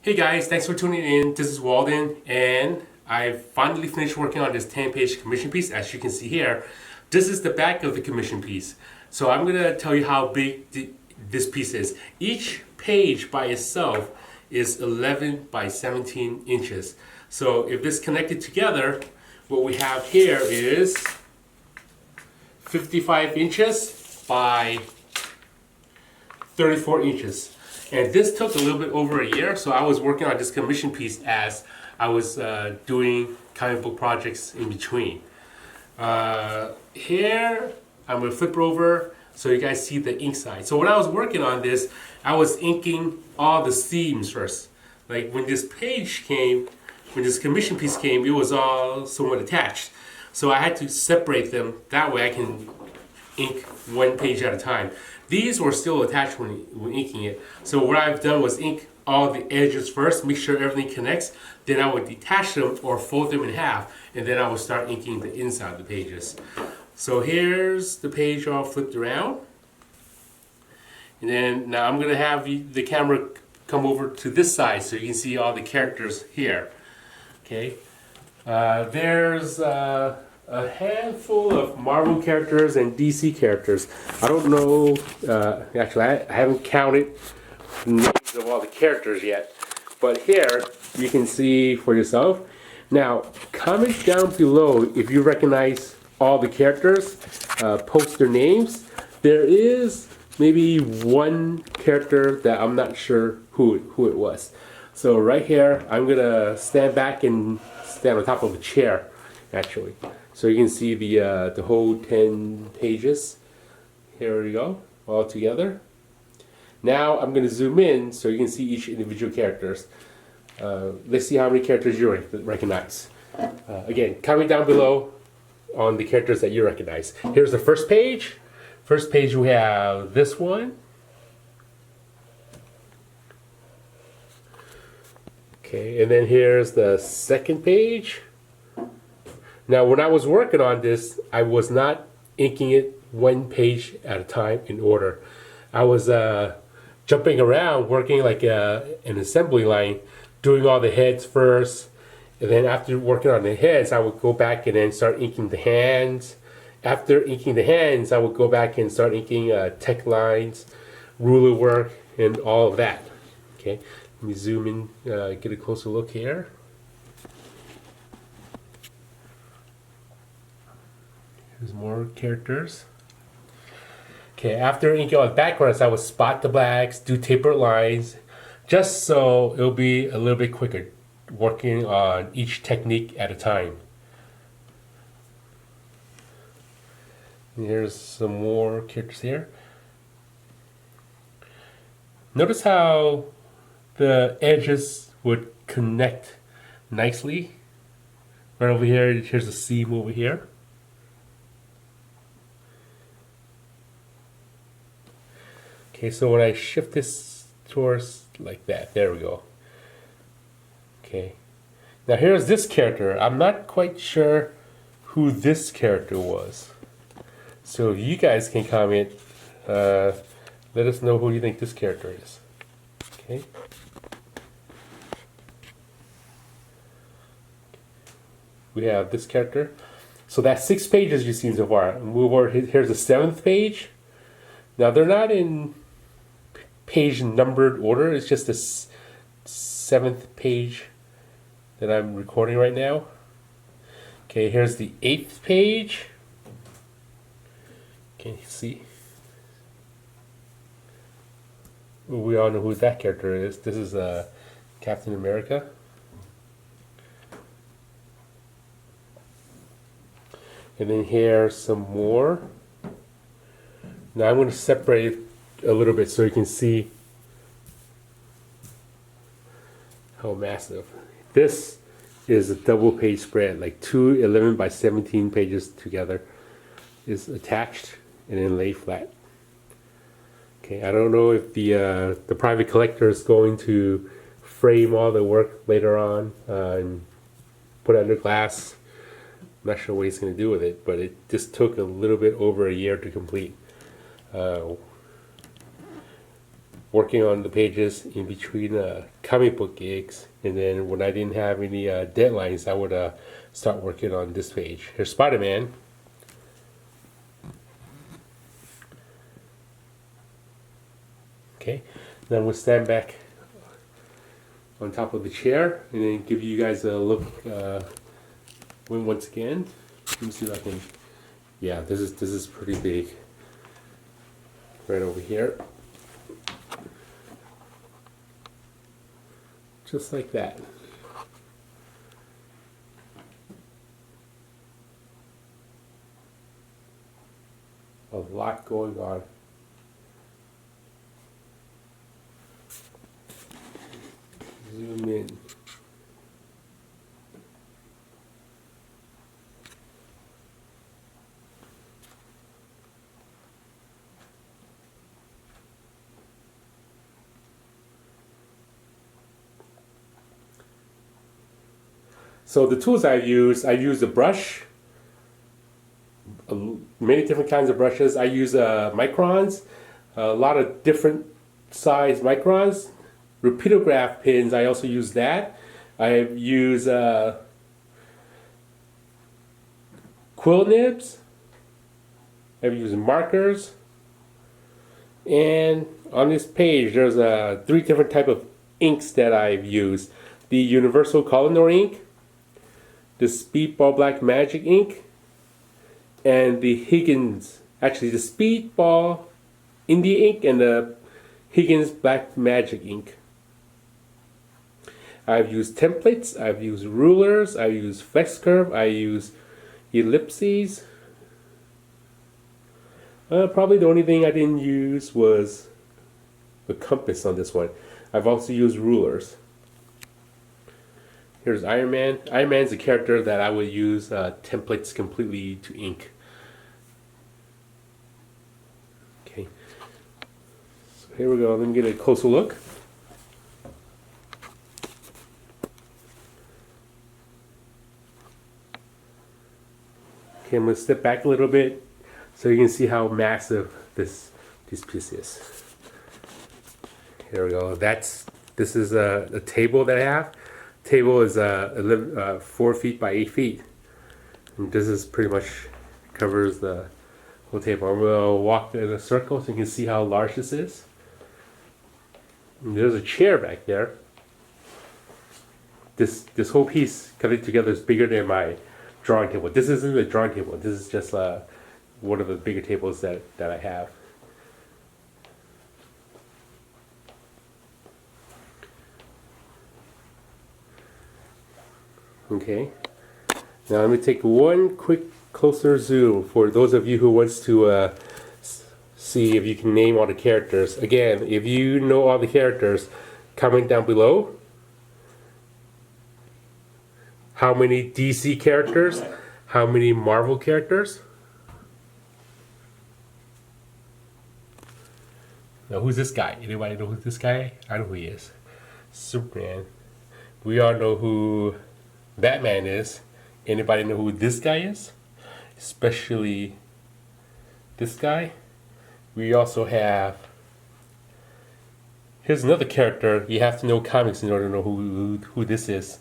Hey guys, thanks for tuning in. This is Walden, and I've finally finished working on this 10-page commission piece. As you can see here, this is the back of the commission piece. So I'm going to tell you how big this piece is. Each page by itself is 11 by 17 inches. So if this connected together, what we have here is 55 inches by 34 inches. And this took a little bit over a year, so I was working on this commission piece as I was doing comic book projects in between. Here, I'm going to flip it over so you guys see the ink side. So when I was working on this, I was inking all the seams first. Like when this page came, when this commission piece came, it was all somewhat attached. So I had to separate them, that way I can ink one page at a time. These were still attached when inking it. So what I've done was ink all the edges first, make sure everything connects. Then I would detach them or fold them in half, and then I would start inking the inside of the pages. So here's the page all flipped around. And then now I'm gonna have the camera come over to this side so you can see all the characters here. Okay. There's a handful of Marvel characters and DC characters. I don't know, actually I haven't counted the names of all the characters yet, but here you can see for yourself. Now comment down below if you recognize all the characters, post their names. There is maybe one character that I'm not sure who it was. So right here I'm gonna stand back and stand on top of a chair actually. So you can see the whole 10 pages. Here we go, all together. Now I'm going to zoom in so you can see each individual characters. Let's see how many characters you recognize. Again, comment down below on the characters that you recognize. Here's the first page. First page we have this one. Okay, and then here's the second page. Now, when I was working on this, I was not inking it one page at a time in order. I was jumping around, working like an assembly line, doing all the heads first. And then after working on the heads, I would go back and then start inking the hands. After inking the hands, I would go back and start inking tech lines, ruler work, and all of that. Okay, let me zoom in, get a closer look here. There's more characters. Okay, after inking all the backgrounds, I would spot the blacks, do tapered lines, just so it'll be a little bit quicker working on each technique at a time. And here's some more characters here. Notice how the edges would connect nicely. Right over here, here's a seam over here. Okay, so when I shift this towards like that, there we go. Okay, now here's this character. I'm not quite sure who this character was. So you guys can comment, let us know who you think this character is. Okay. We have this character. So that's 6 pages you've seen so far. Move over, here's the 7th page. Now they're not in page numbered order, it's just the 7th page that I'm recording right now. Okay, here's the 8th page. Can you see? We all know who that character is. This is Captain America. And then here's some more. Now I'm going to separate it a little bit so you can see how massive. This is a double page spread, like 2 11 by 17 pages together is attached and then laid flat. Okay, I don't know if the private collector is going to frame all the work later on and put it under glass. I'm not sure what he's going to do with it, but it just took a little bit over a year to complete. working on the pages in between comic book gigs, and then when I didn't have any deadlines, I would start working on this page. Here's Spider-Man. Okay, then we'll stand back on top of the chair and then give you guys a look once again. Let me see if I can. Yeah, this is pretty big. Right over here. Just like that. A lot going on. Zoom in. So the tools I use a brush, many different kinds of brushes. I use microns, a lot of different size microns. Repeatograph pins, I also use that. I use quill nibs. I've used markers. And on this page, there's 3 different type of inks that I've used. The Universal Color ink, the Speedball Black Magic ink, and the Higgins, actually the Speedball Indie ink and the Higgins Black Magic ink. I've used templates, I've used rulers, I've used flex curve, I use ellipses. Probably the only thing I didn't use was the compass on this one. I've also used rulers. Here's Iron Man. Iron Man's a character that I would use templates completely to ink. Okay. So here we go. Let me get a closer look. Okay, I'm going to step back a little bit so you can see how massive this piece is. Here we go. This is a table that I have. Table is 4 feet by 8 feet. And this is pretty much covers the whole table. I'm going to walk in a circle so you can see how large this is. And there's a chair back there. This whole piece coming together is bigger than my drawing table. This isn't a drawing table. This is just one of the bigger tables that I have. Okay. Now let me take one quick closer zoom for those of you who wants to see if you can name all the characters. Again, if you know all the characters, comment down below. How many DC characters? How many Marvel characters? Now who's this guy? Anybody know who this guy? I know who he is. Superman. We all know who Batman is. Anybody know who this guy is? Especially this guy. We also have, here's another character. You have to know comics in order to know who this is.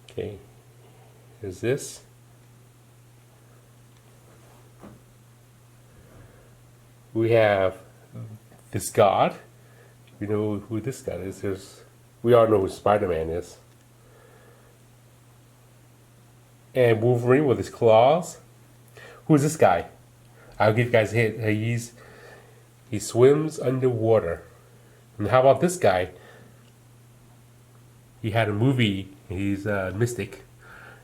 Okay, here's this. We have this god. We know who this guy is. We all know who Spider-Man is. And Wolverine with his claws. Who's this guy? I'll give you guys a hint. He swims underwater. And how about this guy? He had a movie. He's a mystic.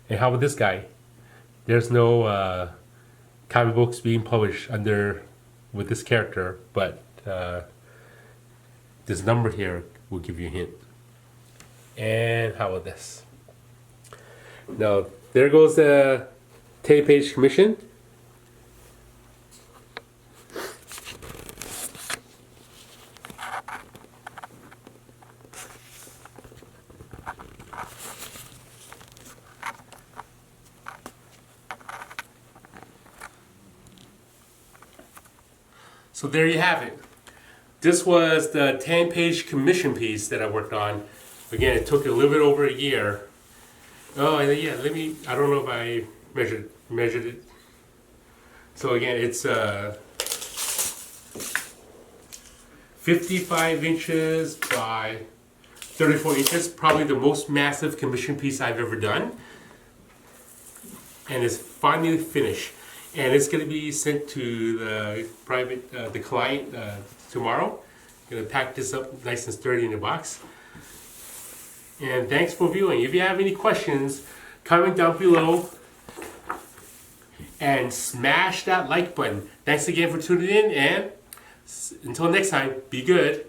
And how about this guy? There's no comic books being published with this character, but this number here will give you a hint. And how about this? Now, there goes the 10-page commission. So there you have it. This was the 10-page commission piece that I worked on. Again, it took a little bit over a year. Oh, and yeah, I don't know if I measured it. So again, it's 55 inches by 34 inches, probably the most massive commission piece I've ever done. And it's finally finished. And it's going to be sent to the the client tomorrow. Going to pack this up nice and sturdy in a box. And thanks for viewing. If you have any questions, comment down below and smash that like button. Thanks again for tuning in, and until next time, be good.